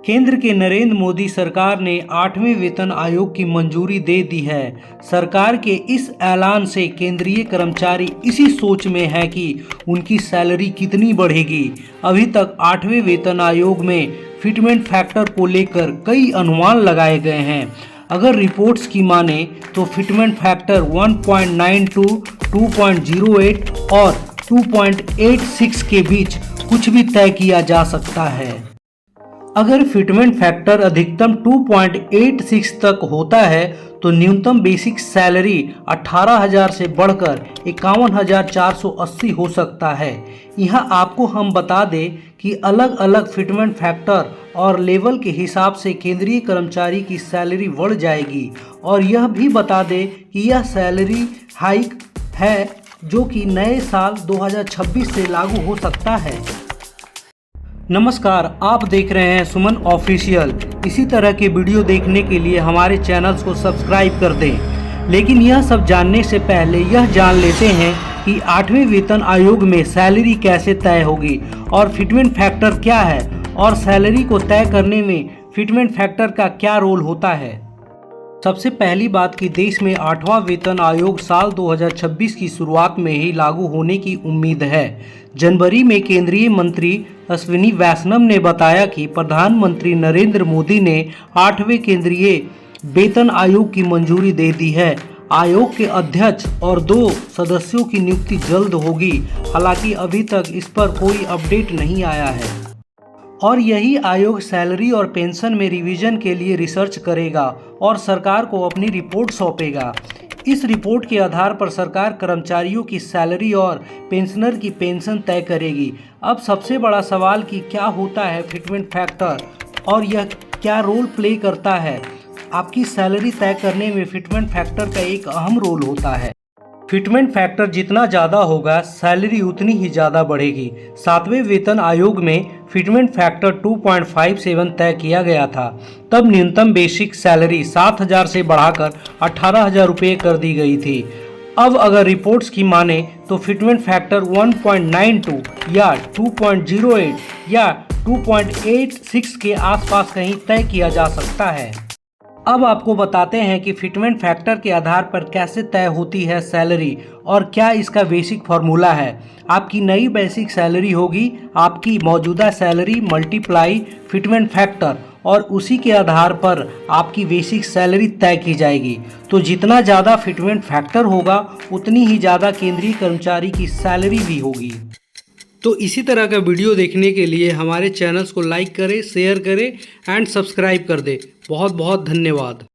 केंद्र के नरेंद्र मोदी सरकार ने 8वें वेतन आयोग की मंजूरी दे दी है। सरकार के इस ऐलान से केंद्रीय कर्मचारी इसी सोच में है कि उनकी सैलरी कितनी बढ़ेगी। अभी तक 8वें वेतन आयोग में फिटमेंट फैक्टर को लेकर कई अनुमान लगाए गए हैं। अगर रिपोर्ट्स की माने तो फिटमेंट फैक्टर 1.92, 2.08 और 2.86 के बीच कुछ भी तय किया जा सकता है। अगर फिटमेंट फैक्टर अधिकतम 2.86 तक होता है तो न्यूनतम बेसिक सैलरी 18,000 से बढ़कर 51,480 हो सकता है। यहाँ आपको हम बता दें कि अलग अलग फिटमेंट फैक्टर और लेवल के हिसाब से केंद्रीय कर्मचारी की सैलरी बढ़ जाएगी। और यह भी बता दें कि यह सैलरी हाइक है जो कि नए साल 2026 से लागू हो सकता है। नमस्कार, आप देख रहे हैं सुमन ऑफिशियल। इसी तरह के वीडियो देखने के लिए हमारे चैनल्स को सब्सक्राइब कर दें। लेकिन यह सब जानने से पहले यह जान लेते हैं कि 8वें वेतन आयोग में सैलरी कैसे तय होगी और फिटमेंट फैक्टर क्या है और सैलरी को तय करने में फिटमेंट फैक्टर का क्या रोल होता है। सबसे पहली बात कि देश में 8वां वेतन आयोग साल 2026 की शुरुआत में ही लागू होने की उम्मीद है। जनवरी में केंद्रीय मंत्री अश्विनी वैष्णव ने बताया कि प्रधानमंत्री नरेंद्र मोदी ने 8वें केंद्रीय वेतन आयोग की मंजूरी दे दी है। आयोग के अध्यक्ष और 2 सदस्यों की नियुक्ति जल्द होगी। हालांकि अभी तक इस पर कोई अपडेट नहीं आया है। और यही आयोग सैलरी और पेंशन में रिवीजन के लिए रिसर्च करेगा और सरकार को अपनी रिपोर्ट सौंपेगा। इस रिपोर्ट के आधार पर सरकार कर्मचारियों की सैलरी और पेंशनर की पेंशन तय करेगी। अब सबसे बड़ा सवाल कि क्या होता है फिटमेंट फैक्टर और यह क्या रोल प्ले करता है। आपकी सैलरी तय करने में फिटमेंट फैक्टर का एक अहम रोल होता है। फिटमेंट फैक्टर जितना ज़्यादा होगा सैलरी उतनी ही ज़्यादा बढ़ेगी। 7वें वेतन आयोग में फिटमेंट फैक्टर 2.57 तय किया गया था। तब न्यूनतम बेसिक सैलरी 7,000 से बढ़ाकर 18,000 रुपये कर दी गई थी। अब अगर रिपोर्ट्स की माने तो फिटमेंट फैक्टर 1.92 या 2.08 या 2.86 के आसपास कहीं तय किया जा सकता है। अब आपको बताते हैं कि फिटमेंट फैक्टर के आधार पर कैसे तय होती है सैलरी और क्या इसका बेसिक फार्मूला है। आपकी नई बेसिक सैलरी होगी आपकी मौजूदा सैलरी मल्टीप्लाई फिटमेंट फैक्टर और उसी के आधार पर आपकी बेसिक सैलरी तय की जाएगी। तो जितना ज़्यादा फिटमेंट फैक्टर होगा उतनी ही ज़्यादा केंद्रीय कर्मचारी की सैलरी भी होगी। तो इसी तरह का वीडियो देखने के लिए हमारे चैनल्स को लाइक करें, शेयर करें एंड सब्सक्राइब कर दें। बहुत बहुत धन्यवाद।